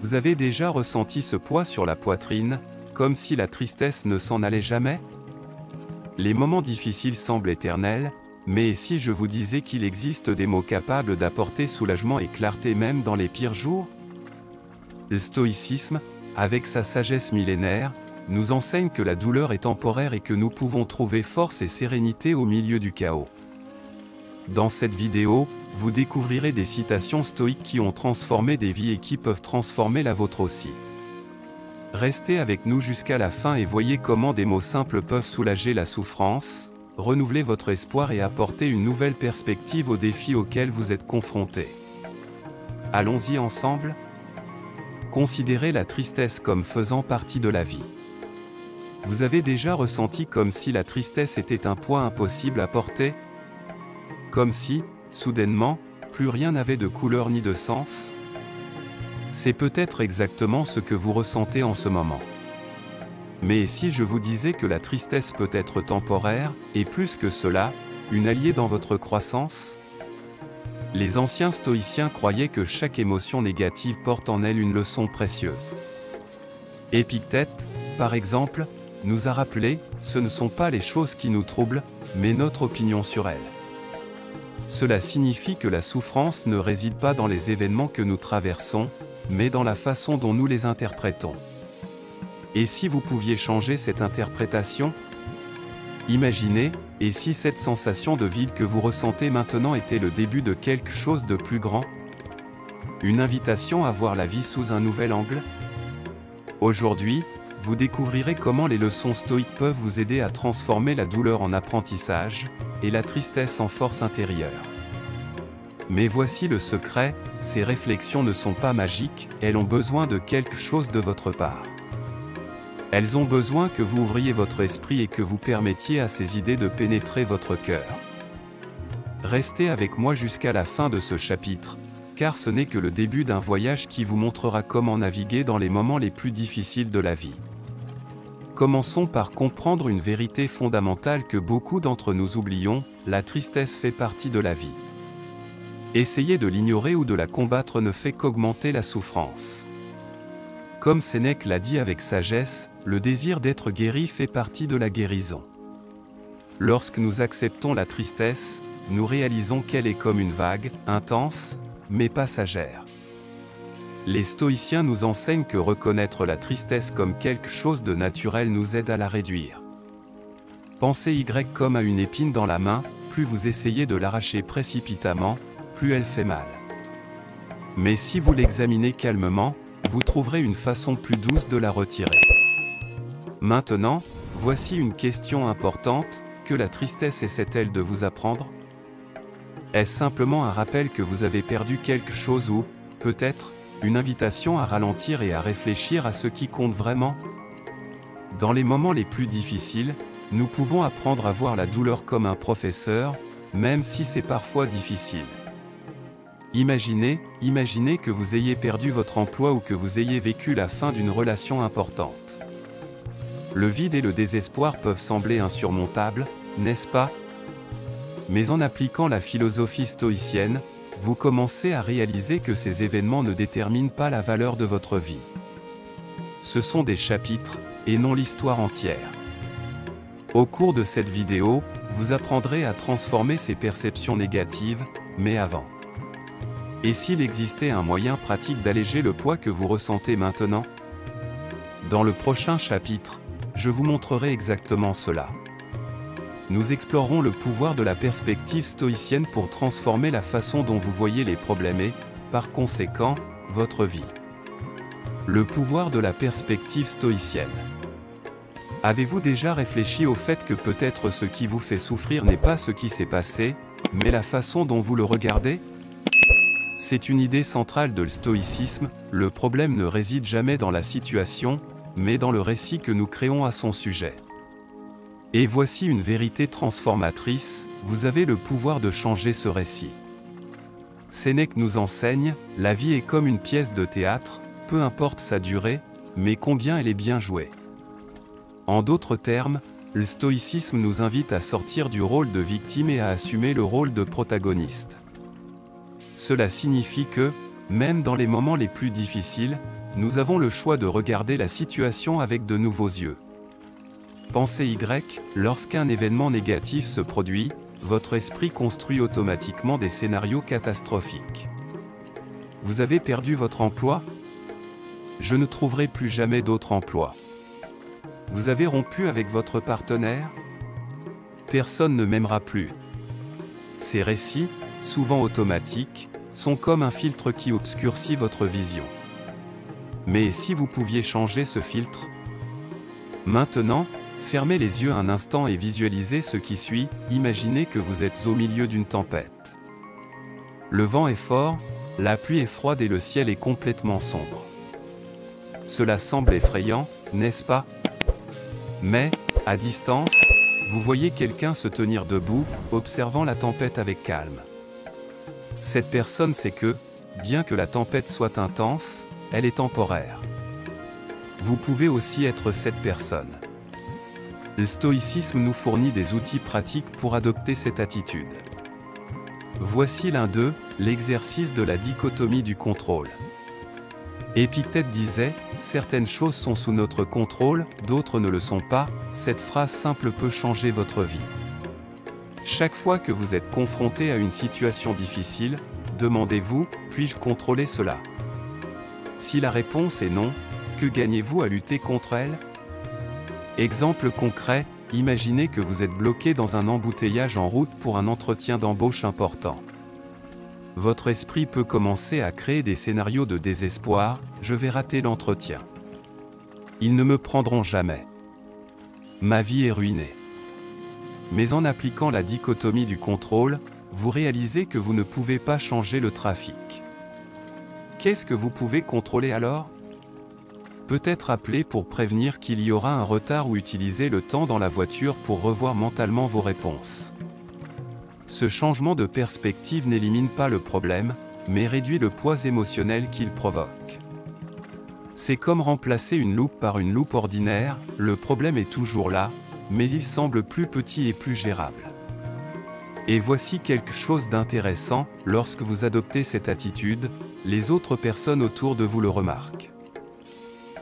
Vous avez déjà ressenti ce poids sur la poitrine, comme si la tristesse ne s'en allait jamais? Les moments difficiles semblent éternels, mais si je vous disais qu'il existe des mots capables d'apporter soulagement et clarté même dans les pires jours? Le stoïcisme, avec sa sagesse millénaire, nous enseigne que la douleur est temporaire et que nous pouvons trouver force et sérénité au milieu du chaos. Dans cette vidéo, vous découvrirez des citations stoïques qui ont transformé des vies et qui peuvent transformer la vôtre aussi. Restez avec nous jusqu'à la fin et voyez comment des mots simples peuvent soulager la souffrance, renouveler votre espoir et apporter une nouvelle perspective aux défis auxquels vous êtes confrontés. Allons-y ensemble. Considérez la tristesse comme faisant partie de la vie. Vous avez déjà ressenti comme si la tristesse était un poids impossible à porter? Comme si, soudainement, plus rien n'avait de couleur ni de sens? C'est peut-être exactement ce que vous ressentez en ce moment. Mais si je vous disais que la tristesse peut être temporaire, et plus que cela, une alliée dans votre croissance? Les anciens stoïciens croyaient que chaque émotion négative porte en elle une leçon précieuse. Épictète, par exemple, nous a rappelé, ce ne sont pas les choses qui nous troublent, mais notre opinion sur elles. Cela signifie que la souffrance ne réside pas dans les événements que nous traversons, mais dans la façon dont nous les interprétons. Et si vous pouviez changer cette interprétation? Imaginez, et si cette sensation de vide que vous ressentez maintenant était le début de quelque chose de plus grand? Une invitation à voir la vie sous un nouvel angle? Aujourd'hui, vous découvrirez comment les leçons stoïques peuvent vous aider à transformer la douleur en apprentissage, et la tristesse en force intérieure. Mais voici le secret, ces réflexions ne sont pas magiques, elles ont besoin de quelque chose de votre part. Elles ont besoin que vous ouvriez votre esprit et que vous permettiez à ces idées de pénétrer votre cœur. Restez avec moi jusqu'à la fin de ce chapitre, car ce n'est que le début d'un voyage qui vous montrera comment naviguer dans les moments les plus difficiles de la vie. Commençons par comprendre une vérité fondamentale que beaucoup d'entre nous oublions, la tristesse fait partie de la vie. Essayer de l'ignorer ou de la combattre ne fait qu'augmenter la souffrance. Comme Sénèque l'a dit avec sagesse, le désir d'être guéri fait partie de la guérison. Lorsque nous acceptons la tristesse, nous réalisons qu'elle est comme une vague, intense, mais passagère. Les stoïciens nous enseignent que reconnaître la tristesse comme quelque chose de naturel nous aide à la réduire. Pensez Y comme à une épine dans la main, plus vous essayez de l'arracher précipitamment, plus elle fait mal. Mais si vous l'examinez calmement, vous trouverez une façon plus douce de la retirer. Maintenant, voici une question importante, que la tristesse essaie-t-elle de vous apprendre? Est-ce simplement un rappel que vous avez perdu quelque chose ou, peut-être, une invitation à ralentir et à réfléchir à ce qui compte vraiment? Dans les moments les plus difficiles, nous pouvons apprendre à voir la douleur comme un professeur, même si c'est parfois difficile. Imaginez que vous ayez perdu votre emploi ou que vous ayez vécu la fin d'une relation importante. Le vide et le désespoir peuvent sembler insurmontables, n'est-ce pas? Mais en appliquant la philosophie stoïcienne, vous commencez à réaliser que ces événements ne déterminent pas la valeur de votre vie. Ce sont des chapitres, et non l'histoire entière. Au cours de cette vidéo, vous apprendrez à transformer ces perceptions négatives, mais avant. Et s'il existait un moyen pratique d'alléger le poids que vous ressentez maintenant? Dans le prochain chapitre, je vous montrerai exactement cela. Nous explorerons le pouvoir de la perspective stoïcienne pour transformer la façon dont vous voyez les problèmes et, par conséquent, votre vie. Le pouvoir de la perspective stoïcienne. Avez-vous déjà réfléchi au fait que peut-être ce qui vous fait souffrir n'est pas ce qui s'est passé, mais la façon dont vous le regardez? C'est une idée centrale de le stoïcisme, le problème ne réside jamais dans la situation, mais dans le récit que nous créons à son sujet. Et voici une vérité transformatrice, vous avez le pouvoir de changer ce récit. Sénèque nous enseigne, la vie est comme une pièce de théâtre, peu importe sa durée, mais combien elle est bien jouée. En d'autres termes, le stoïcisme nous invite à sortir du rôle de victime et à assumer le rôle de protagoniste. Cela signifie que, même dans les moments les plus difficiles, nous avons le choix de regarder la situation avec de nouveaux yeux. Pensée Y, lorsqu'un événement négatif se produit, votre esprit construit automatiquement des scénarios catastrophiques. Vous avez perdu votre emploi? Je ne trouverai plus jamais d'autre emploi. Vous avez rompu avec votre partenaire? Personne ne m'aimera plus. Ces récits, souvent automatiques, sont comme un filtre qui obscurcit votre vision. Mais si vous pouviez changer ce filtre? Maintenant, fermez les yeux un instant et visualisez ce qui suit. Imaginez que vous êtes au milieu d'une tempête. Le vent est fort, la pluie est froide et le ciel est complètement sombre. Cela semble effrayant, n'est-ce pas? Mais, à distance, vous voyez quelqu'un se tenir debout, observant la tempête avec calme. Cette personne sait que, bien que la tempête soit intense, elle est temporaire. Vous pouvez aussi être cette personne. Le stoïcisme nous fournit des outils pratiques pour adopter cette attitude. Voici l'un d'eux, l'exercice de la dichotomie du contrôle. Épictète disait « Certaines choses sont sous notre contrôle, d'autres ne le sont pas ». Cette phrase simple peut changer votre vie. Chaque fois que vous êtes confronté à une situation difficile, demandez-vous « Puis-je contrôler cela ?» Si la réponse est non, que gagnez-vous à lutter contre elle? Exemple concret, imaginez que vous êtes bloqué dans un embouteillage en route pour un entretien d'embauche important. Votre esprit peut commencer à créer des scénarios de désespoir, je vais rater l'entretien. Ils ne me prendront jamais. Ma vie est ruinée. Mais en appliquant la dichotomie du contrôle, vous réalisez que vous ne pouvez pas changer le trafic. Qu'est-ce que vous pouvez contrôler alors? Peut-être appeler pour prévenir qu'il y aura un retard ou utiliser le temps dans la voiture pour revoir mentalement vos réponses. Ce changement de perspective n'élimine pas le problème, mais réduit le poids émotionnel qu'il provoque. C'est comme remplacer une loupe par une loupe ordinaire, le problème est toujours là, mais il semble plus petit et plus gérable. Et voici quelque chose d'intéressant, lorsque vous adoptez cette attitude, les autres personnes autour de vous le remarquent.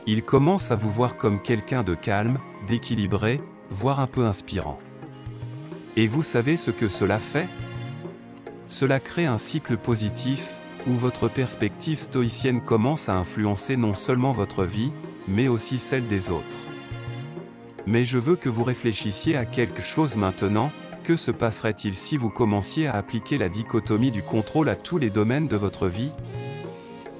Ils commencent à vous voir comme quelqu'un de calme, d'équilibré, voire un peu inspirant. Et vous savez ce que cela fait? Cela crée un cycle positif, où votre perspective stoïcienne commence à influencer non seulement votre vie, mais aussi celle des autres. Mais je veux que vous réfléchissiez à quelque chose maintenant. Que se passerait-il si vous commenciez à appliquer la dichotomie du contrôle à tous les domaines de votre vie?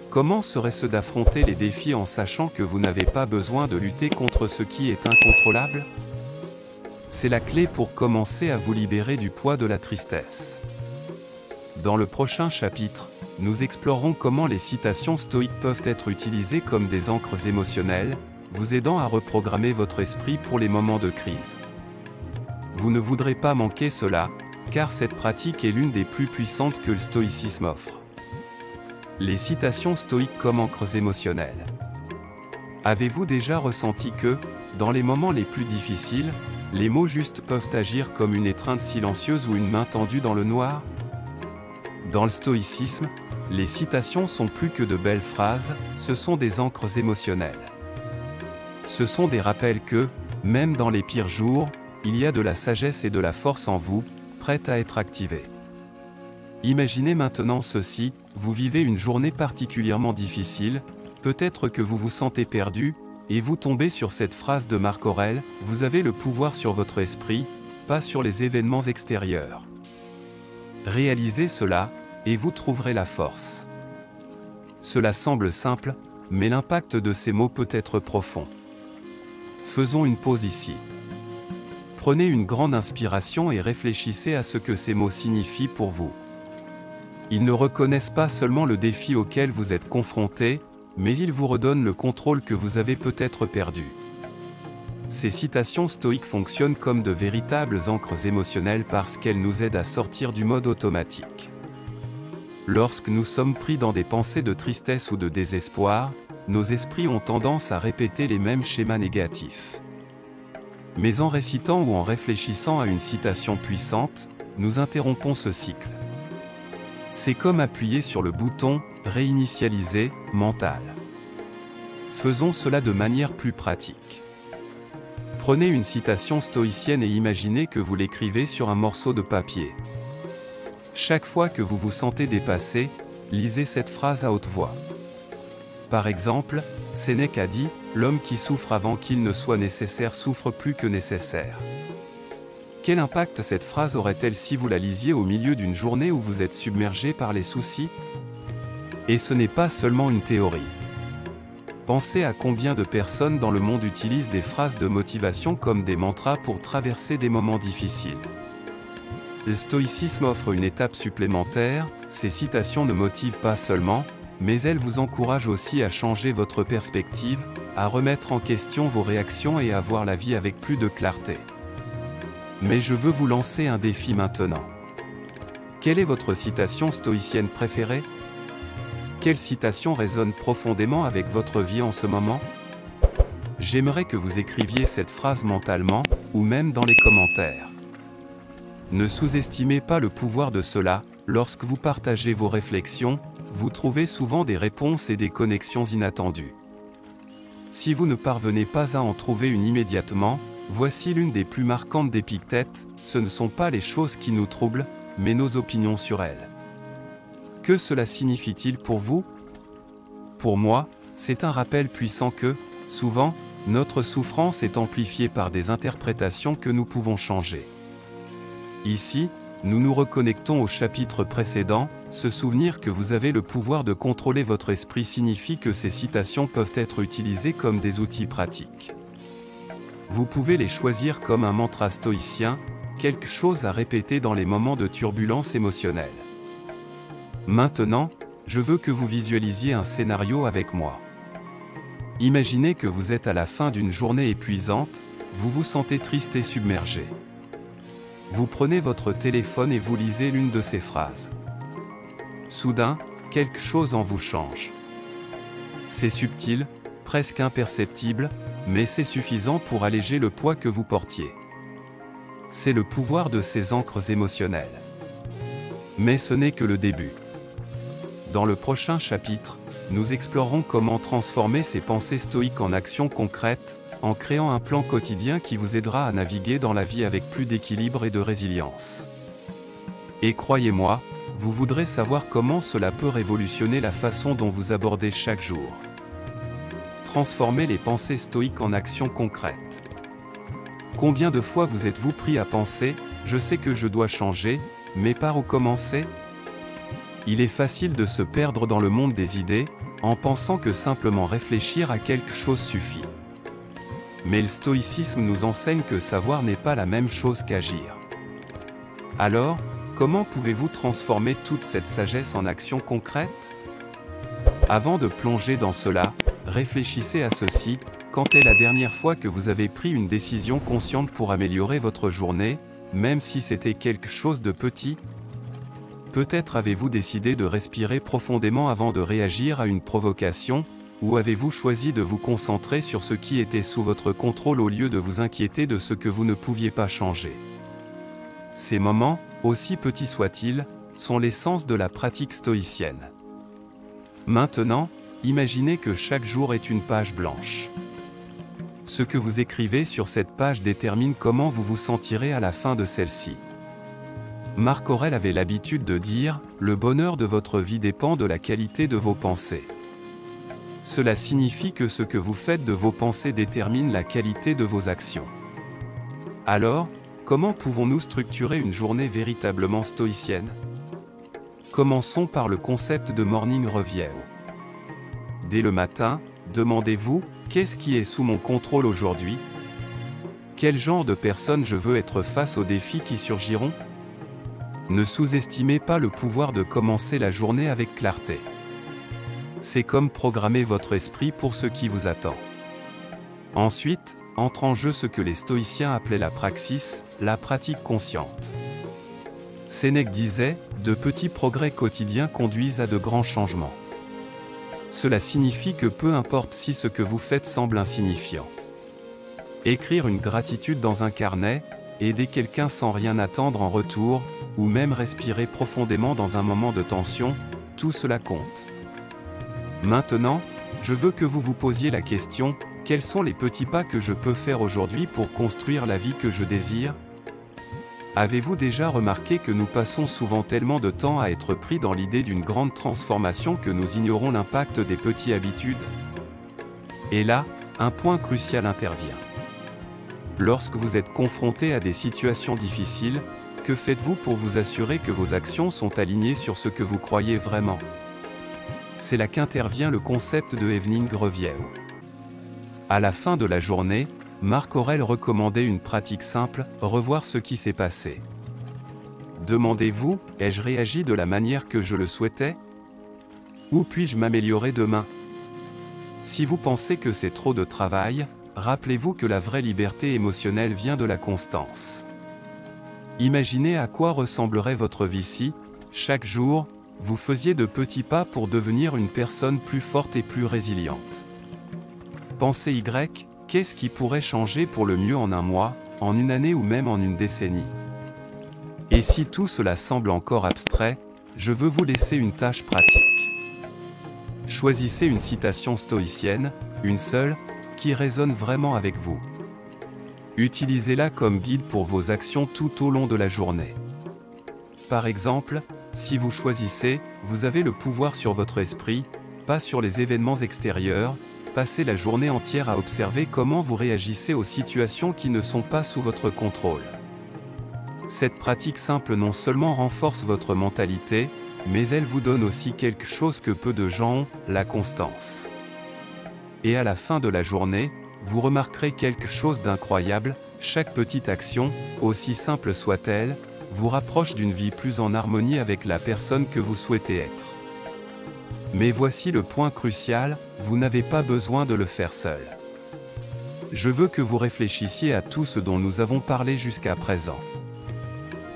Comment serait-ce d'affronter les défis en sachant que vous n'avez pas besoin de lutter contre ce qui est incontrôlable? C'est la clé pour commencer à vous libérer du poids de la tristesse. Dans le prochain chapitre, nous explorerons comment les citations stoïques peuvent être utilisées comme des ancres émotionnelles, vous aidant à reprogrammer votre esprit pour les moments de crise. Vous ne voudrez pas manquer cela, car cette pratique est l'une des plus puissantes que le stoïcisme offre. Les citations stoïques comme ancres émotionnelles. Avez-vous déjà ressenti que, dans les moments les plus difficiles, les mots justes peuvent agir comme une étreinte silencieuse ou une main tendue dans le noir? Dans le stoïcisme, les citations sont plus que de belles phrases, ce sont des ancres émotionnelles. Ce sont des rappels que, même dans les pires jours, il y a de la sagesse et de la force en vous, prête à être activée. Imaginez maintenant ceci, vous vivez une journée particulièrement difficile, peut-être que vous vous sentez perdu, et vous tombez sur cette phrase de Marc Aurèle, vous avez le pouvoir sur votre esprit, pas sur les événements extérieurs. Réalisez cela, et vous trouverez la force. Cela semble simple, mais l'impact de ces mots peut être profond. Faisons une pause ici. Prenez une grande inspiration et réfléchissez à ce que ces mots signifient pour vous. Ils ne reconnaissent pas seulement le défi auquel vous êtes confronté, mais ils vous redonnent le contrôle que vous avez peut-être perdu. Ces citations stoïques fonctionnent comme de véritables ancres émotionnelles parce qu'elles nous aident à sortir du mode automatique. Lorsque nous sommes pris dans des pensées de tristesse ou de désespoir, nos esprits ont tendance à répéter les mêmes schémas négatifs. Mais en récitant ou en réfléchissant à une citation puissante, nous interrompons ce cycle. C'est comme appuyer sur le bouton « Réinitialiser » mental. Faisons cela de manière plus pratique. Prenez une citation stoïcienne et imaginez que vous l'écrivez sur un morceau de papier. Chaque fois que vous vous sentez dépassé, lisez cette phrase à haute voix. Par exemple, Sénèque a dit « L'homme qui souffre avant qu'il ne soit nécessaire souffre plus que nécessaire ». Quel impact cette phrase aurait-elle si vous la lisiez au milieu d'une journée où vous êtes submergé par les soucis? Et ce n'est pas seulement une théorie. Pensez à combien de personnes dans le monde utilisent des phrases de motivation comme des mantras pour traverser des moments difficiles. Le stoïcisme offre une étape supplémentaire, ces citations ne motivent pas seulement, mais elles vous encouragent aussi à changer votre perspective, à remettre en question vos réactions et à voir la vie avec plus de clarté. Mais je veux vous lancer un défi maintenant. Quelle est votre citation stoïcienne préférée? Quelle citation résonne profondément avec votre vie en ce moment? J'aimerais que vous écriviez cette phrase mentalement, ou même dans les commentaires. Ne sous-estimez pas le pouvoir de cela, lorsque vous partagez vos réflexions, vous trouvez souvent des réponses et des connexions inattendues. Si vous ne parvenez pas à en trouver une immédiatement, voici l'une des plus marquantes d'Épictète, ce ne sont pas les choses qui nous troublent, mais nos opinions sur elles. Que cela signifie-t-il pour vous? Pour moi, c'est un rappel puissant que, souvent, notre souffrance est amplifiée par des interprétations que nous pouvons changer. Ici, nous nous reconnectons au chapitre précédent, se souvenir que vous avez le pouvoir de contrôler votre esprit signifie que ces citations peuvent être utilisées comme des outils pratiques. Vous pouvez les choisir comme un mantra stoïcien, quelque chose à répéter dans les moments de turbulence émotionnelle. Maintenant, je veux que vous visualisiez un scénario avec moi. Imaginez que vous êtes à la fin d'une journée épuisante, vous vous sentez triste et submergé. Vous prenez votre téléphone et vous lisez l'une de ces phrases. Soudain, quelque chose en vous change. C'est subtil, presque imperceptible, mais c'est suffisant pour alléger le poids que vous portiez. C'est le pouvoir de ces ancres émotionnelles. Mais ce n'est que le début. Dans le prochain chapitre, nous explorerons comment transformer ces pensées stoïques en actions concrètes, en créant un plan quotidien qui vous aidera à naviguer dans la vie avec plus d'équilibre et de résilience. Et croyez-moi, vous voudrez savoir comment cela peut révolutionner la façon dont vous abordez chaque jour. Transformer les pensées stoïques en actions concrètes. Combien de fois vous êtes-vous pris à penser « Je sais que je dois changer, mais par où commencer ?» Il est facile de se perdre dans le monde des idées, en pensant que simplement réfléchir à quelque chose suffit. Mais le stoïcisme nous enseigne que savoir n'est pas la même chose qu'agir. Alors, comment pouvez-vous transformer toute cette sagesse en actions concrètes? Avant de plonger dans cela, réfléchissez à ceci, quand est la dernière fois que vous avez pris une décision consciente pour améliorer votre journée, même si c'était quelque chose de petit? Peut-être avez-vous décidé de respirer profondément avant de réagir à une provocation, ou avez-vous choisi de vous concentrer sur ce qui était sous votre contrôle au lieu de vous inquiéter de ce que vous ne pouviez pas changer? Ces moments, aussi petits soient-ils, sont l'essence de la pratique stoïcienne. Maintenant, imaginez que chaque jour est une page blanche. Ce que vous écrivez sur cette page détermine comment vous vous sentirez à la fin de celle-ci. Marc Aurèle avait l'habitude de dire « Le bonheur de votre vie dépend de la qualité de vos pensées ». Cela signifie que ce que vous faites de vos pensées détermine la qualité de vos actions. Alors, comment pouvons-nous structurer une journée véritablement stoïcienne? Commençons par le concept de Morning Review. Dès le matin, demandez-vous « Qu'est-ce qui est sous mon contrôle aujourd'hui? Quel genre de personne je veux être face aux défis qui surgiront? » Ne sous-estimez pas le pouvoir de commencer la journée avec clarté. C'est comme programmer votre esprit pour ce qui vous attend. Ensuite, entre en jeu ce que les stoïciens appelaient la praxis, la pratique consciente. Sénèque disait « De petits progrès quotidiens conduisent à de grands changements ». Cela signifie que peu importe si ce que vous faites semble insignifiant. Écrire une gratitude dans un carnet, aider quelqu'un sans rien attendre en retour, ou même respirer profondément dans un moment de tension, tout cela compte. Maintenant, Je veux que vous vous posiez la question, quels sont les petits pas que je peux faire aujourd'hui pour construire la vie que je désire? Avez-vous déjà remarqué que nous passons souvent tellement de temps à être pris dans l'idée d'une grande transformation que nous ignorons l'impact des petites habitudes? Et là, un point crucial intervient. Lorsque vous êtes confronté à des situations difficiles, que faites-vous pour vous assurer que vos actions sont alignées sur ce que vous croyez vraiment? C'est là qu'intervient le concept de Evening Review. À la fin de la journée, Marc Aurèle recommandait une pratique simple, revoir ce qui s'est passé. Demandez-vous, ai-je réagi de la manière que je le souhaitais? Où puis-je m'améliorer demain? Si vous pensez que c'est trop de travail, rappelez-vous que la vraie liberté émotionnelle vient de la constance. Imaginez à quoi ressemblerait votre vie si, chaque jour, vous faisiez de petits pas pour devenir une personne plus forte et plus résiliente. Pensez Y, qu'est-ce qui pourrait changer pour le mieux en un mois, en une année ou même en une décennie? Et si tout cela semble encore abstrait, je veux vous laisser une tâche pratique. Choisissez une citation stoïcienne, une seule, qui résonne vraiment avec vous. Utilisez-la comme guide pour vos actions tout au long de la journée. Par exemple, si vous choisissez « Vous avez le pouvoir sur votre esprit, pas sur les événements extérieurs », passez la journée entière à observer comment vous réagissez aux situations qui ne sont pas sous votre contrôle. Cette pratique simple non seulement renforce votre mentalité, mais elle vous donne aussi quelque chose que peu de gens ont, la constance. Et à la fin de la journée, vous remarquerez quelque chose d'incroyable, chaque petite action, aussi simple soit-elle, vous rapproche d'une vie plus en harmonie avec la personne que vous souhaitez être. Mais voici le point crucial, vous n'avez pas besoin de le faire seul. Je veux que vous réfléchissiez à tout ce dont nous avons parlé jusqu'à présent.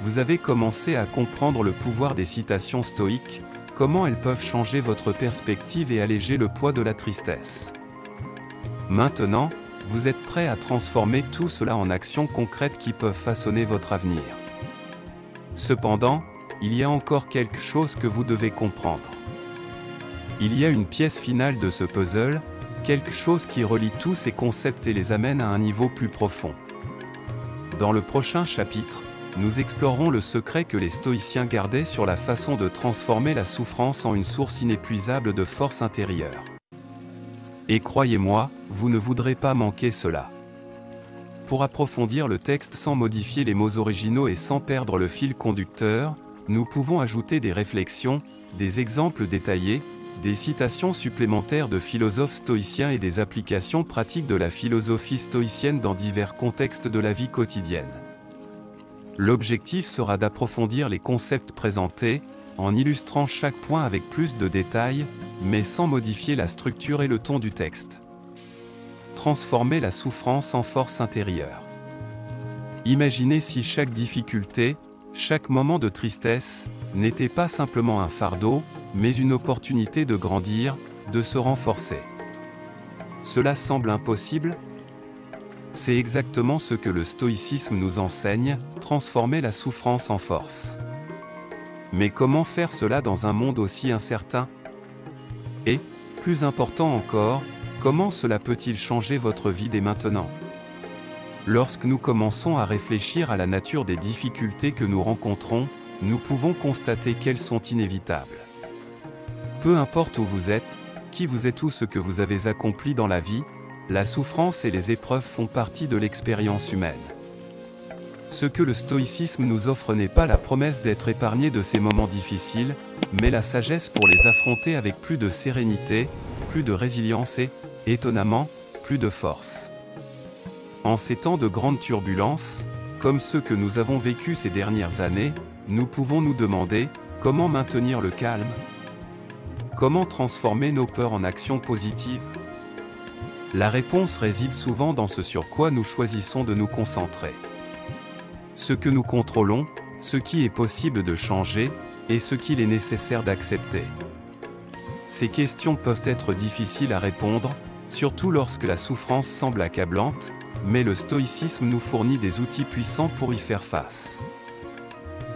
Vous avez commencé à comprendre le pouvoir des citations stoïques, comment elles peuvent changer votre perspective et alléger le poids de la tristesse. Maintenant, vous êtes prêt à transformer tout cela en actions concrètes qui peuvent façonner votre avenir. Cependant, il y a encore quelque chose que vous devez comprendre. Il y a une pièce finale de ce puzzle, quelque chose qui relie tous ces concepts et les amène à un niveau plus profond. Dans le prochain chapitre, nous explorerons le secret que les stoïciens gardaient sur la façon de transformer la souffrance en une source inépuisable de force intérieure. Et croyez-moi, vous ne voudrez pas manquer cela. Pour approfondir le texte sans modifier les mots originaux et sans perdre le fil conducteur, nous pouvons ajouter des réflexions, des exemples détaillés, des citations supplémentaires de philosophes stoïciens et des applications pratiques de la philosophie stoïcienne dans divers contextes de la vie quotidienne. L'objectif sera d'approfondir les concepts présentés, en illustrant chaque point avec plus de détails, mais sans modifier la structure et le ton du texte. Transformer la souffrance en force intérieure. Imaginez si chaque difficulté, chaque moment de tristesse, n'était pas simplement un fardeau, mais une opportunité de grandir, de se renforcer. Cela semble impossible? C'est exactement ce que le stoïcisme nous enseigne, transformer la souffrance en force. Mais comment faire cela dans un monde aussi incertain? Et, plus important encore, comment cela peut-il changer votre vie dès maintenant? Lorsque nous commençons à réfléchir à la nature des difficultés que nous rencontrons, nous pouvons constater qu'elles sont inévitables. Peu importe où vous êtes, qui vous êtes ou ce que vous avez accompli dans la vie, la souffrance et les épreuves font partie de l'expérience humaine. Ce que le stoïcisme nous offre n'est pas la promesse d'être épargné de ces moments difficiles, mais la sagesse pour les affronter avec plus de sérénité, plus de résilience et, étonnamment, plus de force. En ces temps de grandes turbulences, comme ceux que nous avons vécus ces dernières années, nous pouvons nous demander, comment maintenir le calme? Comment transformer nos peurs en actions positives? La réponse réside souvent dans ce sur quoi nous choisissons de nous concentrer. Ce que nous contrôlons, ce qui est possible de changer, et ce qu'il est nécessaire d'accepter. Ces questions peuvent être difficiles à répondre, surtout lorsque la souffrance semble accablante, mais le stoïcisme nous fournit des outils puissants pour y faire face.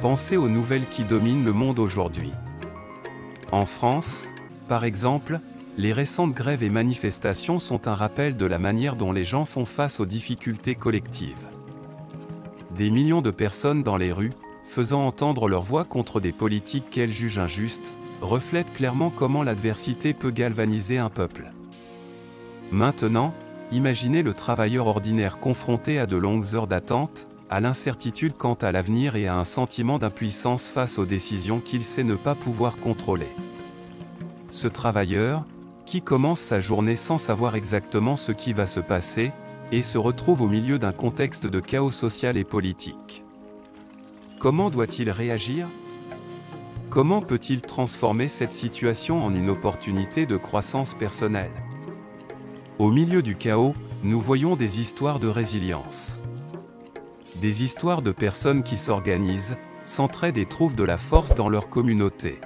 Pensez aux nouvelles qui dominent le monde aujourd'hui. En France, par exemple, les récentes grèves et manifestations sont un rappel de la manière dont les gens font face aux difficultés collectives. Des millions de personnes dans les rues, faisant entendre leur voix contre des politiques qu'elles jugent injustes, reflètent clairement comment l'adversité peut galvaniser un peuple. Maintenant, imaginez le travailleur ordinaire confronté à de longues heures d'attente, à l'incertitude quant à l'avenir et à un sentiment d'impuissance face aux décisions qu'il sait ne pas pouvoir contrôler. Ce travailleur, qui commence sa journée sans savoir exactement ce qui va se passer, et se retrouve au milieu d'un contexte de chaos social et politique. Comment doit-il réagir ? Comment peut-il transformer cette situation en une opportunité de croissance personnelle ? Au milieu du chaos, nous voyons des histoires de résilience. Des histoires de personnes qui s'organisent, s'entraident et trouvent de la force dans leur communauté.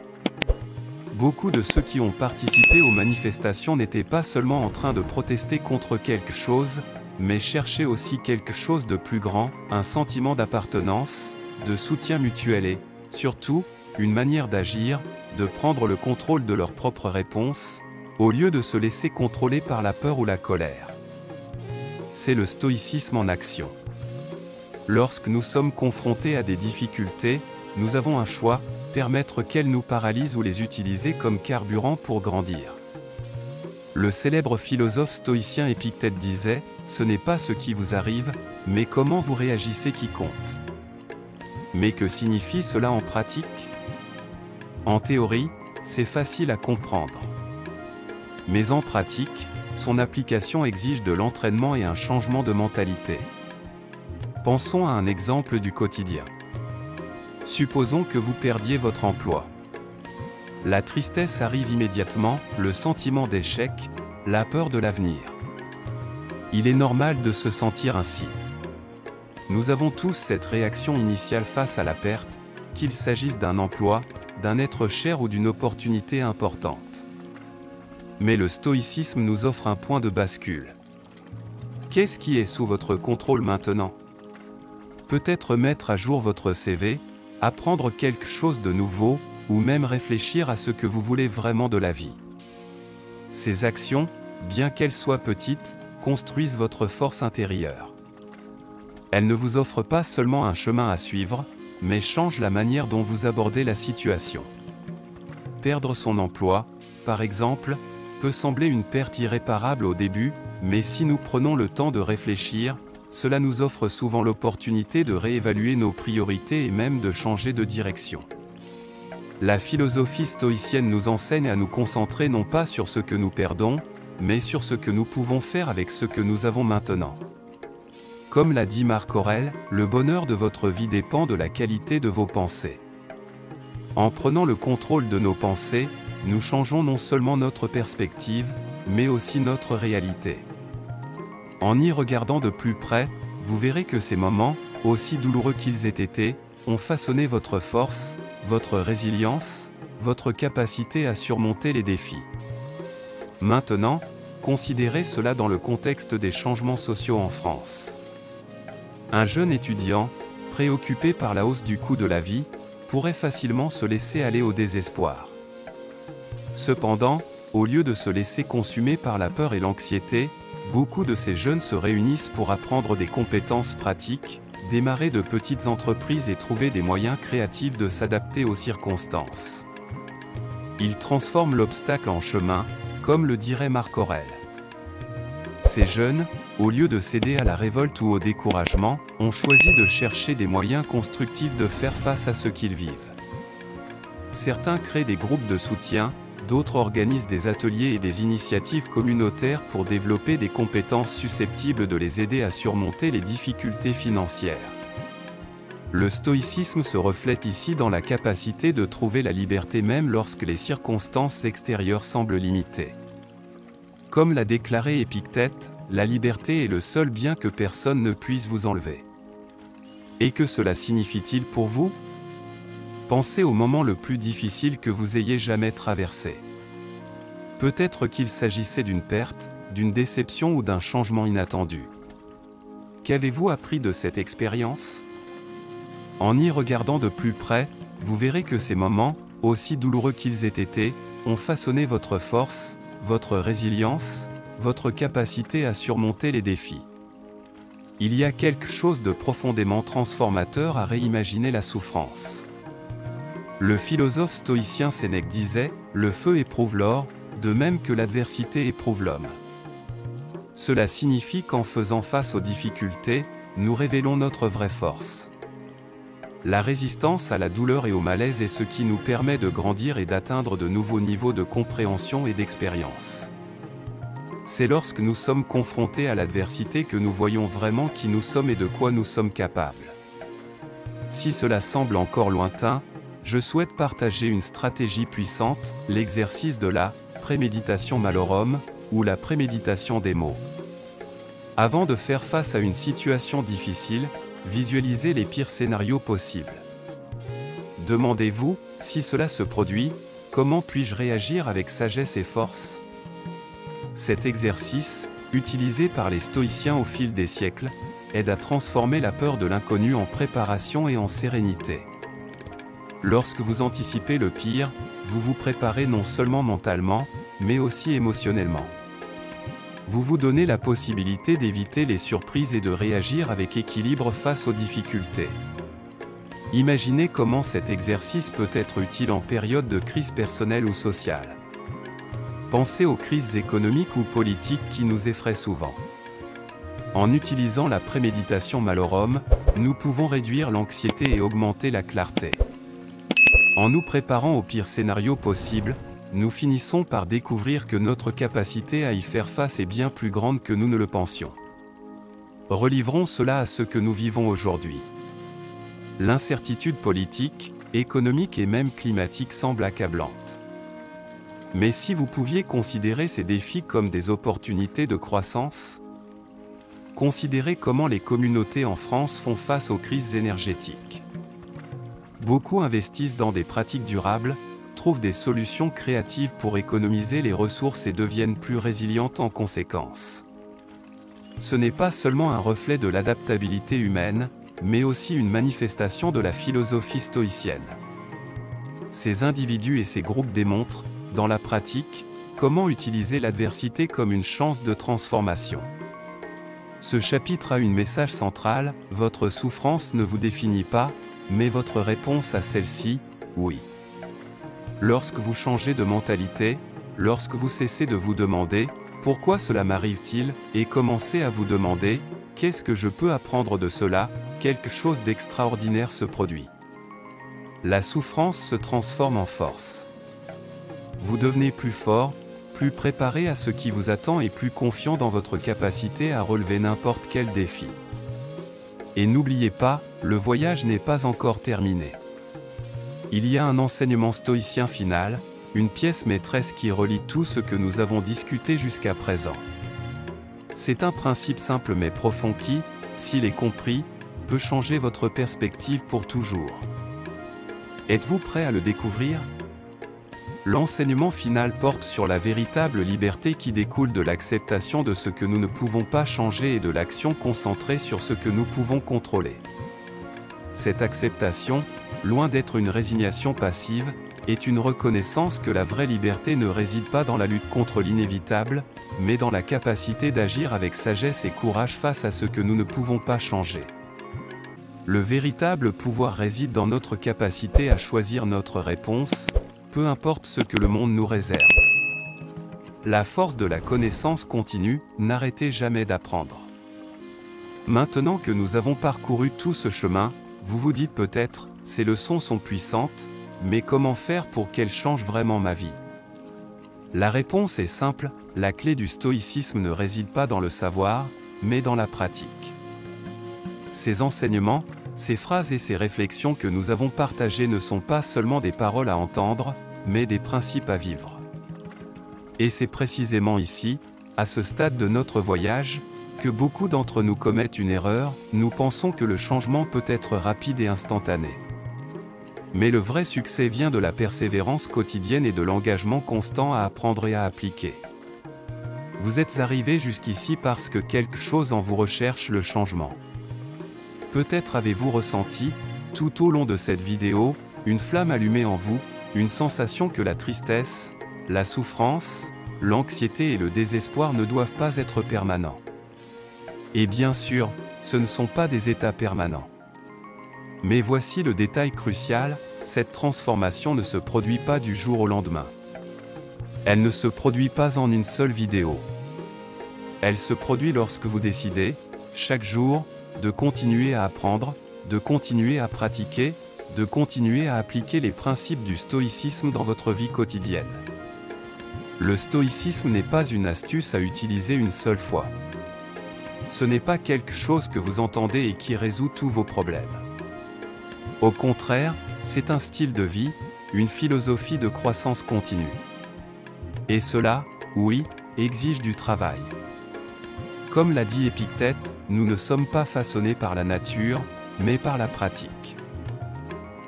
Beaucoup de ceux qui ont participé aux manifestations n'étaient pas seulement en train de protester contre quelque chose, mais cherchaient aussi quelque chose de plus grand, un sentiment d'appartenance, de soutien mutuel et, surtout, une manière d'agir, de prendre le contrôle de leurs propres réponses, au lieu de se laisser contrôler par la peur ou la colère. C'est le stoïcisme en action. Lorsque nous sommes confrontés à des difficultés, nous avons un choix, permettre qu'elles nous paralysent ou les utiliser comme carburant pour grandir. Le célèbre philosophe stoïcien Épictète disait « Ce n'est pas ce qui vous arrive, mais comment vous réagissez qui compte ». Mais que signifie cela en pratique ? En théorie, c'est facile à comprendre. Mais en pratique, son application exige de l'entraînement et un changement de mentalité. Pensons à un exemple du quotidien. Supposons que vous perdiez votre emploi. La tristesse arrive immédiatement, le sentiment d'échec, la peur de l'avenir. Il est normal de se sentir ainsi. Nous avons tous cette réaction initiale face à la perte, qu'il s'agisse d'un emploi, d'un être cher ou d'une opportunité importante. Mais le stoïcisme nous offre un point de bascule. Qu'est-ce qui est sous votre contrôle maintenant ? Peut-être mettre à jour votre CV, apprendre quelque chose de nouveau, ou même réfléchir à ce que vous voulez vraiment de la vie. Ces actions, bien qu'elles soient petites, construisent votre force intérieure. Elles ne vous offrent pas seulement un chemin à suivre, mais changent la manière dont vous abordez la situation. Perdre son emploi, par exemple, peut sembler une perte irréparable au début, mais si nous prenons le temps de réfléchir, cela nous offre souvent l'opportunité de réévaluer nos priorités et même de changer de direction. La philosophie stoïcienne nous enseigne à nous concentrer non pas sur ce que nous perdons, mais sur ce que nous pouvons faire avec ce que nous avons maintenant. Comme l'a dit Marc Aurèle, le bonheur de votre vie dépend de la qualité de vos pensées. En prenant le contrôle de nos pensées, nous changeons non seulement notre perspective, mais aussi notre réalité. En y regardant de plus près, vous verrez que ces moments, aussi douloureux qu'ils aient été, ont façonné votre force, votre résilience, votre capacité à surmonter les défis. Maintenant, considérez cela dans le contexte des changements sociaux en France. Un jeune étudiant, préoccupé par la hausse du coût de la vie, pourrait facilement se laisser aller au désespoir. Cependant, au lieu de se laisser consumer par la peur et l'anxiété, beaucoup de ces jeunes se réunissent pour apprendre des compétences pratiques, démarrer de petites entreprises et trouver des moyens créatifs de s'adapter aux circonstances. Ils transforment l'obstacle en chemin, comme le dirait Marc Aurèle. Ces jeunes, au lieu de céder à la révolte ou au découragement, ont choisi de chercher des moyens constructifs de faire face à ce qu'ils vivent. Certains créent des groupes de soutien, d'autres organisent des ateliers et des initiatives communautaires pour développer des compétences susceptibles de les aider à surmonter les difficultés financières. Le stoïcisme se reflète ici dans la capacité de trouver la liberté même lorsque les circonstances extérieures semblent limitées. Comme l'a déclaré Épictète, la liberté est le seul bien que personne ne puisse vous enlever. Et que cela signifie-t-il pour vous ? Pensez au moment le plus difficile que vous ayez jamais traversé. Peut-être qu'il s'agissait d'une perte, d'une déception ou d'un changement inattendu. Qu'avez-vous appris de cette expérience ? En y regardant de plus près, vous verrez que ces moments, aussi douloureux qu'ils aient été, ont façonné votre force, votre résilience, votre capacité à surmonter les défis. Il y a quelque chose de profondément transformateur à réimaginer la souffrance. Le philosophe stoïcien Sénèque disait « Le feu éprouve l'or, de même que l'adversité éprouve l'homme ». Cela signifie qu'en faisant face aux difficultés, nous révélons notre vraie force. La résistance à la douleur et au malaise est ce qui nous permet de grandir et d'atteindre de nouveaux niveaux de compréhension et d'expérience. C'est lorsque nous sommes confrontés à l'adversité que nous voyons vraiment qui nous sommes et de quoi nous sommes capables. Si cela semble encore lointain, je souhaite partager une stratégie puissante, l'exercice de la préméditation malorum, ou la préméditation des mots. Avant de faire face à une situation difficile, visualisez les pires scénarios possibles. Demandez-vous, si cela se produit, comment puis-je réagir avec sagesse et force ? Cet exercice, utilisé par les stoïciens au fil des siècles, aide à transformer la peur de l'inconnu en préparation et en sérénité. Lorsque vous anticipez le pire, vous vous préparez non seulement mentalement, mais aussi émotionnellement. Vous vous donnez la possibilité d'éviter les surprises et de réagir avec équilibre face aux difficultés. Imaginez comment cet exercice peut être utile en période de crise personnelle ou sociale. Pensez aux crises économiques ou politiques qui nous effraient souvent. En utilisant la préméditation malorum, nous pouvons réduire l'anxiété et augmenter la clarté. En nous préparant au pire scénario possible, nous finissons par découvrir que notre capacité à y faire face est bien plus grande que nous ne le pensions. Relivrons cela à ce que nous vivons aujourd'hui. L'incertitude politique, économique et même climatique semble accablante. Mais si vous pouviez considérer ces défis comme des opportunités de croissance, considérez comment les communautés en France font face aux crises énergétiques. Beaucoup investissent dans des pratiques durables, trouvent des solutions créatives pour économiser les ressources et deviennent plus résilientes en conséquence. Ce n'est pas seulement un reflet de l'adaptabilité humaine, mais aussi une manifestation de la philosophie stoïcienne. Ces individus et ces groupes démontrent, dans la pratique, comment utiliser l'adversité comme une chance de transformation. Ce chapitre a un message central, votre souffrance ne vous définit pas, mais votre réponse à celle-ci, oui. Lorsque vous changez de mentalité, lorsque vous cessez de vous demander « Pourquoi cela m'arrive-t-il » et commencez à vous demander « Qu'est-ce que je peux apprendre de cela ?» quelque chose d'extraordinaire se produit. La souffrance se transforme en force. Vous devenez plus fort, plus préparé à ce qui vous attend et plus confiant dans votre capacité à relever n'importe quel défi. Et n'oubliez pas, le voyage n'est pas encore terminé. Il y a un enseignement stoïcien final, une pièce maîtresse qui relie tout ce que nous avons discuté jusqu'à présent. C'est un principe simple mais profond qui, s'il est compris, peut changer votre perspective pour toujours. Êtes-vous prêt à le découvrir ? L'enseignement final porte sur la véritable liberté qui découle de l'acceptation de ce que nous ne pouvons pas changer et de l'action concentrée sur ce que nous pouvons contrôler. Cette acceptation, loin d'être une résignation passive, est une reconnaissance que la vraie liberté ne réside pas dans la lutte contre l'inévitable, mais dans la capacité d'agir avec sagesse et courage face à ce que nous ne pouvons pas changer. Le véritable pouvoir réside dans notre capacité à choisir notre réponse, peu importe ce que le monde nous réserve. La force de la connaissance continue, n'arrêtez jamais d'apprendre. Maintenant que nous avons parcouru tout ce chemin, vous vous dites peut-être, ces leçons sont puissantes, mais comment faire pour qu'elles changent vraiment ma vie ? La réponse est simple, la clé du stoïcisme ne réside pas dans le savoir, mais dans la pratique. Ces enseignements, ces phrases et ces réflexions que nous avons partagées ne sont pas seulement des paroles à entendre, mais des principes à vivre. Et c'est précisément ici, à ce stade de notre voyage, que beaucoup d'entre nous commettent une erreur, nous pensons que le changement peut être rapide et instantané. Mais le vrai succès vient de la persévérance quotidienne et de l'engagement constant à apprendre et à appliquer. Vous êtes arrivé jusqu'ici parce que quelque chose en vous recherche le changement. Peut-être avez-vous ressenti, tout au long de cette vidéo, une flamme allumée en vous, une sensation que la tristesse, la souffrance, l'anxiété et le désespoir ne doivent pas être permanents. Et bien sûr, ce ne sont pas des états permanents. Mais voici le détail crucial, cette transformation ne se produit pas du jour au lendemain. Elle ne se produit pas en une seule vidéo. Elle se produit lorsque vous décidez, chaque jour, de continuer à apprendre, de continuer à pratiquer, de continuer à appliquer les principes du stoïcisme dans votre vie quotidienne. Le stoïcisme n'est pas une astuce à utiliser une seule fois. Ce n'est pas quelque chose que vous entendez et qui résout tous vos problèmes. Au contraire, c'est un style de vie, une philosophie de croissance continue. Et cela, oui, exige du travail. Comme l'a dit Épictète, nous ne sommes pas façonnés par la nature, mais par la pratique.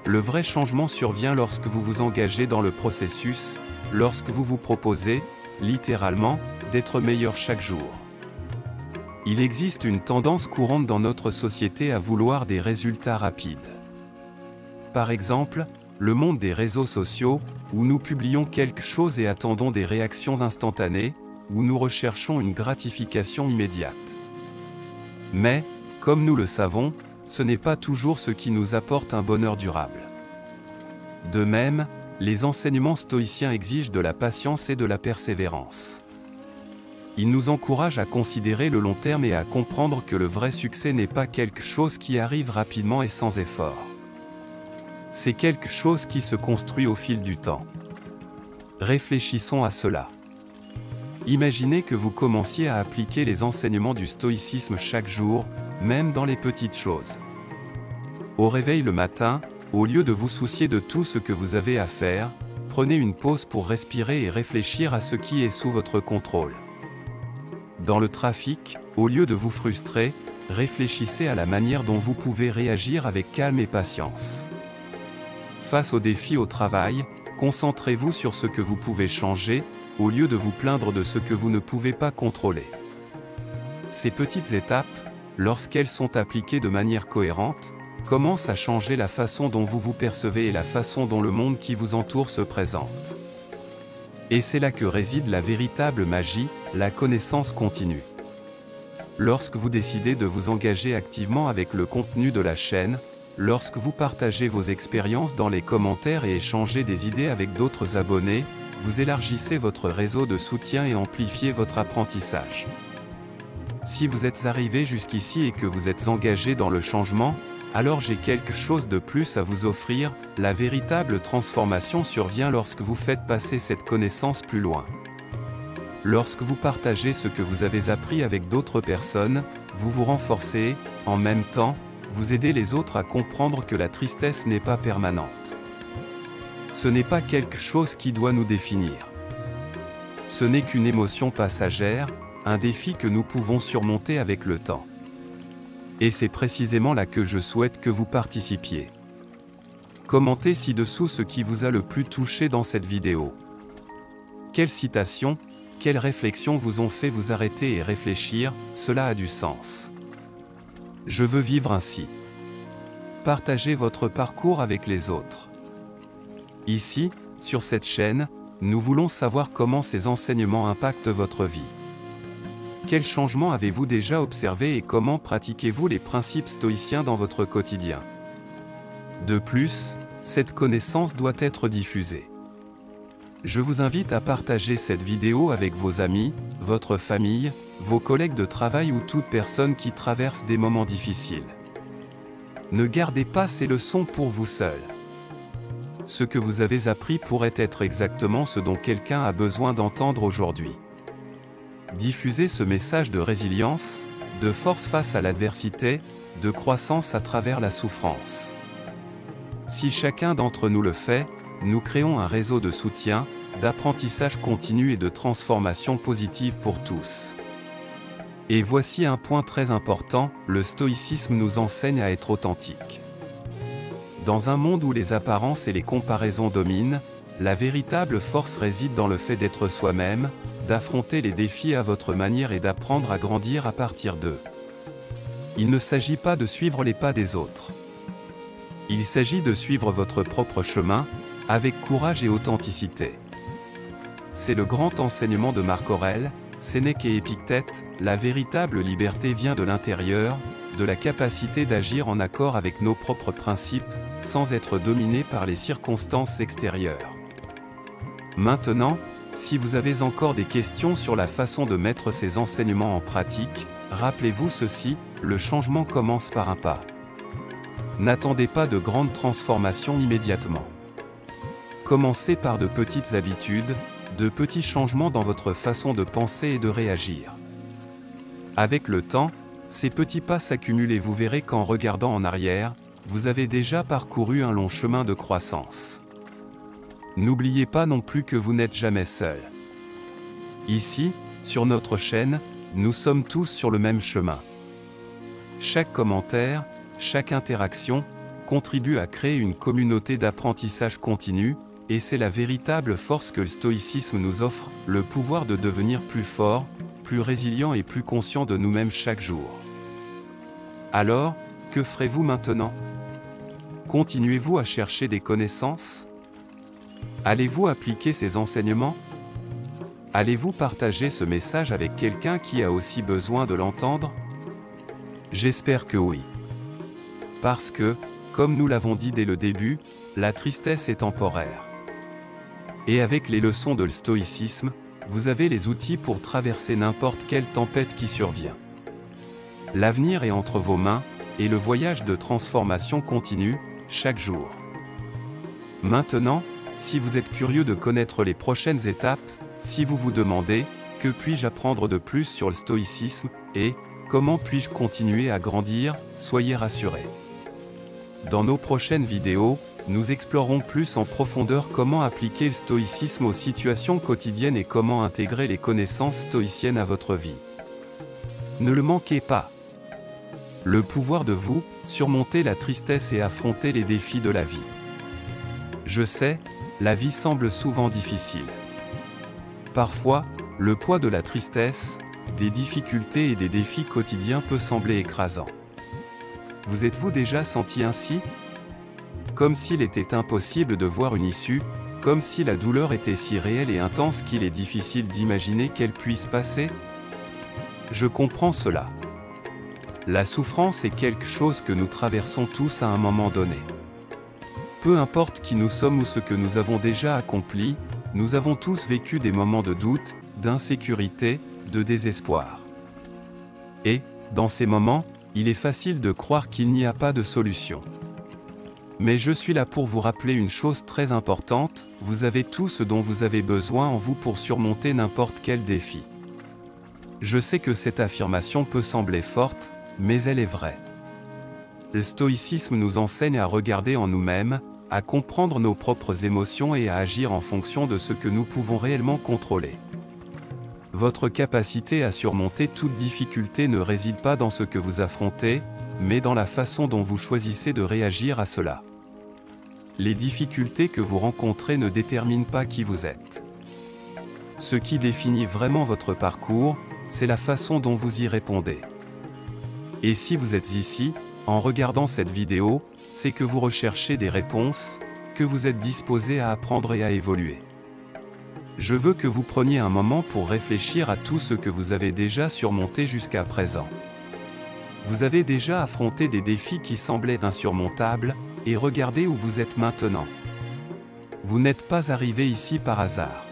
Le vrai changement survient lorsque vous vous engagez dans le processus, lorsque vous vous proposez, littéralement, d'être meilleur chaque jour. Il existe une tendance courante dans notre société à vouloir des résultats rapides. Par exemple, le monde des réseaux sociaux, où nous publions quelque chose et attendons des réactions instantanées, où nous recherchons une gratification immédiate. Mais, comme nous le savons, ce n'est pas toujours ce qui nous apporte un bonheur durable. De même, les enseignements stoïciens exigent de la patience et de la persévérance. Ils nous encouragent à considérer le long terme et à comprendre que le vrai succès n'est pas quelque chose qui arrive rapidement et sans effort. C'est quelque chose qui se construit au fil du temps. Réfléchissons à cela. Imaginez que vous commenciez à appliquer les enseignements du stoïcisme chaque jour, même dans les petites choses. Au réveil le matin, au lieu de vous soucier de tout ce que vous avez à faire, prenez une pause pour respirer et réfléchir à ce qui est sous votre contrôle. Dans le trafic, au lieu de vous frustrer, réfléchissez à la manière dont vous pouvez réagir avec calme et patience. Face aux défis au travail, concentrez-vous sur ce que vous pouvez changer, au lieu de vous plaindre de ce que vous ne pouvez pas contrôler. Ces petites étapes, lorsqu'elles sont appliquées de manière cohérente, commencent à changer la façon dont vous vous percevez et la façon dont le monde qui vous entoure se présente. Et c'est là que réside la véritable magie, la connaissance continue. Lorsque vous décidez de vous engager activement avec le contenu de la chaîne, lorsque vous partagez vos expériences dans les commentaires et échangez des idées avec d'autres abonnés, vous élargissez votre réseau de soutien et amplifiez votre apprentissage. Si vous êtes arrivé jusqu'ici et que vous êtes engagé dans le changement, alors j'ai quelque chose de plus à vous offrir. La véritable transformation survient lorsque vous faites passer cette connaissance plus loin. Lorsque vous partagez ce que vous avez appris avec d'autres personnes, vous vous renforcez, en même temps, vous aidez les autres à comprendre que la tristesse n'est pas permanente. Ce n'est pas quelque chose qui doit nous définir. Ce n'est qu'une émotion passagère, un défi que nous pouvons surmonter avec le temps. Et c'est précisément là que je souhaite que vous participiez. Commentez ci-dessous ce qui vous a le plus touché dans cette vidéo. Quelles citations, quelles réflexions vous ont fait vous arrêter et réfléchir, cela a du sens. Je veux vivre ainsi. Partagez votre parcours avec les autres. Ici, sur cette chaîne, nous voulons savoir comment ces enseignements impactent votre vie. Quels changements avez-vous déjà observés et comment pratiquez-vous les principes stoïciens dans votre quotidien? De plus, cette connaissance doit être diffusée. Je vous invite à partager cette vidéo avec vos amis, votre famille, vos collègues de travail ou toute personne qui traverse des moments difficiles. Ne gardez pas ces leçons pour vous seul. Ce que vous avez appris pourrait être exactement ce dont quelqu'un a besoin d'entendre aujourd'hui. Diffusez ce message de résilience, de force face à l'adversité, de croissance à travers la souffrance. Si chacun d'entre nous le fait, nous créons un réseau de soutien, d'apprentissage continu et de transformation positive pour tous. Et voici un point très important, le stoïcisme nous enseigne à être authentique. Dans un monde où les apparences et les comparaisons dominent, la véritable force réside dans le fait d'être soi-même, d'affronter les défis à votre manière et d'apprendre à grandir à partir d'eux. Il ne s'agit pas de suivre les pas des autres. Il s'agit de suivre votre propre chemin, avec courage et authenticité. c'est le grand enseignement de Marc Aurèle, Sénèque et Épictète, la véritable liberté vient de l'intérieur, de la capacité d'agir en accord avec nos propres principes, sans être dominé par les circonstances extérieures. Maintenant, si vous avez encore des questions sur la façon de mettre ces enseignements en pratique, rappelez-vous ceci, le changement commence par un pas. N'attendez pas de grandes transformations immédiatement. Commencez par de petites habitudes, de petits changements dans votre façon de penser et de réagir. Avec le temps, ces petits pas s'accumulent et vous verrez qu'en regardant en arrière, vous avez déjà parcouru un long chemin de croissance. N'oubliez pas non plus que vous n'êtes jamais seul. Ici, sur notre chaîne, nous sommes tous sur le même chemin. Chaque commentaire, chaque interaction, contribue à créer une communauté d'apprentissage continu, et c'est la véritable force que le stoïcisme nous offre, le pouvoir de devenir plus fort, plus résilient et plus conscient de nous-mêmes chaque jour. Alors, que ferez-vous maintenant? Continuez-vous à chercher des connaissances? Allez-vous appliquer ces enseignements? Allez-vous partager ce message avec quelqu'un qui a aussi besoin de l'entendre? J'espère que oui. Parce que, comme nous l'avons dit dès le début, la tristesse est temporaire. Et avec les leçons de le stoïcisme, vous avez les outils pour traverser n'importe quelle tempête qui survient. L'avenir est entre vos mains, et le voyage de transformation continue, chaque jour. Maintenant, si vous êtes curieux de connaître les prochaines étapes, si vous vous demandez « Que puis-je apprendre de plus sur le stoïcisme ?» et « Comment puis-je continuer à grandir ?» soyez rassurés. Dans nos prochaines vidéos, nous explorerons plus en profondeur comment appliquer le stoïcisme aux situations quotidiennes et comment intégrer les connaissances stoïciennes à votre vie. Ne le manquez pas. Le pouvoir de vous, surmonter la tristesse et affronter les défis de la vie. Je sais, la vie semble souvent difficile. Parfois, le poids de la tristesse, des difficultés et des défis quotidiens peut sembler écrasant. Vous êtes-vous déjà senti ainsi? Comme s'il était impossible de voir une issue, comme si la douleur était si réelle et intense qu'il est difficile d'imaginer qu'elle puisse passer? Je comprends cela. La souffrance est quelque chose que nous traversons tous à un moment donné. Peu importe qui nous sommes ou ce que nous avons déjà accompli, nous avons tous vécu des moments de doute, d'insécurité, de désespoir. Et, dans ces moments, il est facile de croire qu'il n'y a pas de solution. Mais je suis là pour vous rappeler une chose très importante, vous avez tout ce dont vous avez besoin en vous pour surmonter n'importe quel défi. Je sais que cette affirmation peut sembler forte, mais elle est vraie. Le stoïcisme nous enseigne à regarder en nous-mêmes, à comprendre nos propres émotions et à agir en fonction de ce que nous pouvons réellement contrôler. Votre capacité à surmonter toute difficulté ne réside pas dans ce que vous affrontez, mais dans la façon dont vous choisissez de réagir à cela. Les difficultés que vous rencontrez ne déterminent pas qui vous êtes. Ce qui définit vraiment votre parcours, c'est la façon dont vous y répondez. Et si vous êtes ici, en regardant cette vidéo, c'est que vous recherchez des réponses, que vous êtes disposé à apprendre et à évoluer. Je veux que vous preniez un moment pour réfléchir à tout ce que vous avez déjà surmonté jusqu'à présent. Vous avez déjà affronté des défis qui semblaient insurmontables, et regardez où vous êtes maintenant. Vous n'êtes pas arrivé ici par hasard.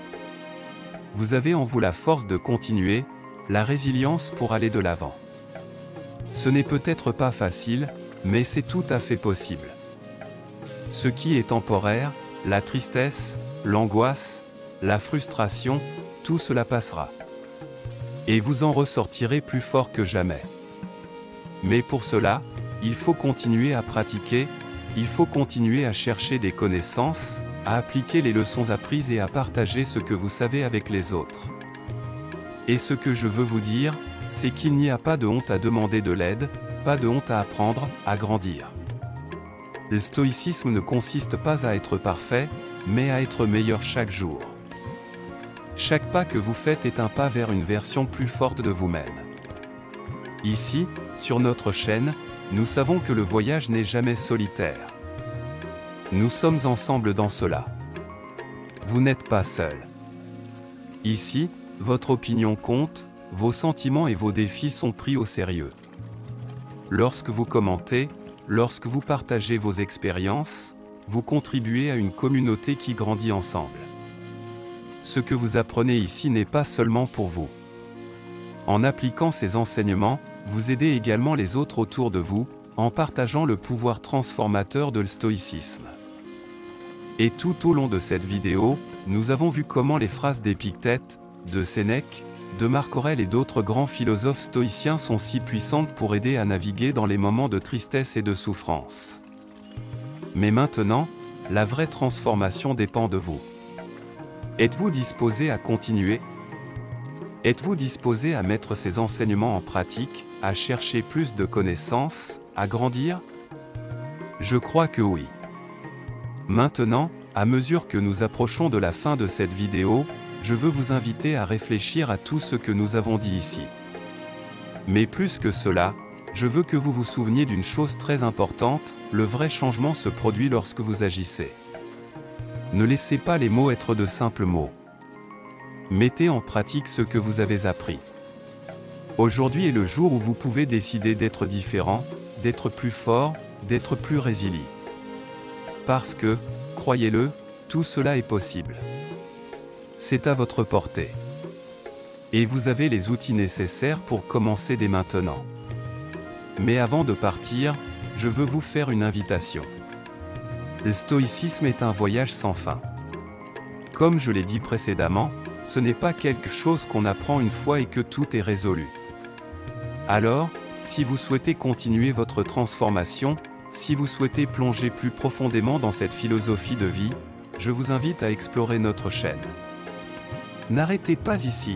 Vous avez en vous la force de continuer, la résilience pour aller de l'avant. Ce n'est peut-être pas facile, mais c'est tout à fait possible. Ce qui est temporaire, la tristesse, l'angoisse, la frustration, tout cela passera. Et vous en ressortirez plus fort que jamais. Mais pour cela, il faut continuer à pratiquer, il faut continuer à chercher des connaissances, à appliquer les leçons apprises et à partager ce que vous savez avec les autres. Et ce que je veux vous dire, c'est qu'il n'y a pas de honte à demander de l'aide, pas de honte à apprendre, à grandir. Le stoïcisme ne consiste pas à être parfait, mais à être meilleur chaque jour. Chaque pas que vous faites est un pas vers une version plus forte de vous-même. Ici, sur notre chaîne, nous savons que le voyage n'est jamais solitaire. Nous sommes ensemble dans cela. Vous n'êtes pas seul. Ici, votre opinion compte, vos sentiments et vos défis sont pris au sérieux. Lorsque vous commentez, lorsque vous partagez vos expériences, vous contribuez à une communauté qui grandit ensemble. Ce que vous apprenez ici n'est pas seulement pour vous. En appliquant ces enseignements, vous aidez également les autres autour de vous, en partageant le pouvoir transformateur de le stoïcisme. Et tout au long de cette vidéo, nous avons vu comment les phrases d'Épictète, de Sénèque, de Marc Aurèle et d'autres grands philosophes stoïciens sont si puissantes pour aider à naviguer dans les moments de tristesse et de souffrance. Mais maintenant, la vraie transformation dépend de vous. Êtes-vous disposé à continuer? Êtes-vous disposé à mettre ces enseignements en pratique, à chercher plus de connaissances, à grandir? Je crois que oui. Maintenant, à mesure que nous approchons de la fin de cette vidéo, je veux vous inviter à réfléchir à tout ce que nous avons dit ici. Mais plus que cela, je veux que vous vous souveniez d'une chose très importante, le vrai changement se produit lorsque vous agissez. Ne laissez pas les mots être de simples mots. Mettez en pratique ce que vous avez appris. Aujourd'hui est le jour où vous pouvez décider d'être différent, d'être plus fort, d'être plus résilient. Parce que, croyez-le, tout cela est possible. C'est à votre portée. Et vous avez les outils nécessaires pour commencer dès maintenant. Mais avant de partir, je veux vous faire une invitation. Le stoïcisme est un voyage sans fin. Comme je l'ai dit précédemment, ce n'est pas quelque chose qu'on apprend une fois et que tout est résolu. Alors, si vous souhaitez continuer votre transformation, si vous souhaitez plonger plus profondément dans cette philosophie de vie, je vous invite à explorer notre chaîne. N'arrêtez pas ici.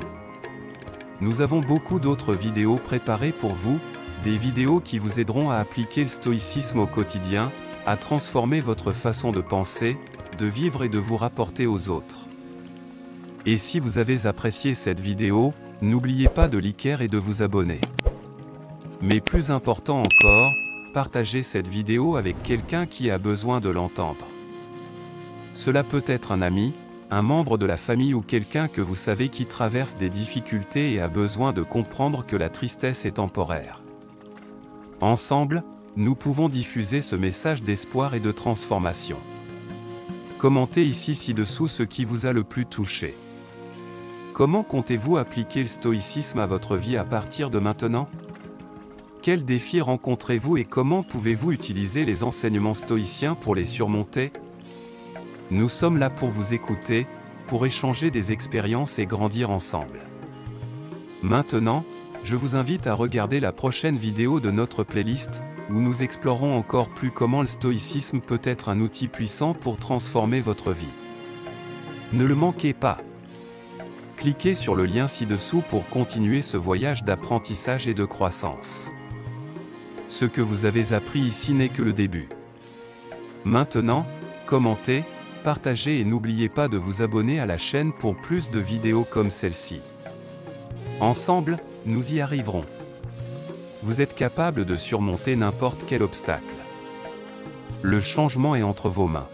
Nous avons beaucoup d'autres vidéos préparées pour vous, des vidéos qui vous aideront à appliquer le stoïcisme au quotidien, à transformer votre façon de penser, de vivre et de vous rapporter aux autres. Et si vous avez apprécié cette vidéo, n'oubliez pas de liker et de vous abonner. Mais plus important encore, partagez cette vidéo avec quelqu'un qui a besoin de l'entendre. Cela peut être un ami, un membre de la famille ou quelqu'un que vous savez qui traverse des difficultés et a besoin de comprendre que la tristesse est temporaire. Ensemble, nous pouvons diffuser ce message d'espoir et de transformation. Commentez ici ci-dessous ce qui vous a le plus touché. Comment comptez-vous appliquer le stoïcisme à votre vie à partir de maintenant? Quels défis rencontrez-vous et comment pouvez-vous utiliser les enseignements stoïciens pour les surmonter? Nous sommes là pour vous écouter, pour échanger des expériences et grandir ensemble. Maintenant, je vous invite à regarder la prochaine vidéo de notre playlist, où nous explorons encore plus comment le stoïcisme peut être un outil puissant pour transformer votre vie. Ne le manquez pas. Cliquez sur le lien ci-dessous pour continuer ce voyage d'apprentissage et de croissance. Ce que vous avez appris ici n'est que le début. Maintenant, commentez, partagez et n'oubliez pas de vous abonner à la chaîne pour plus de vidéos comme celle-ci. Ensemble, nous y arriverons. Vous êtes capable de surmonter n'importe quel obstacle. Le changement est entre vos mains.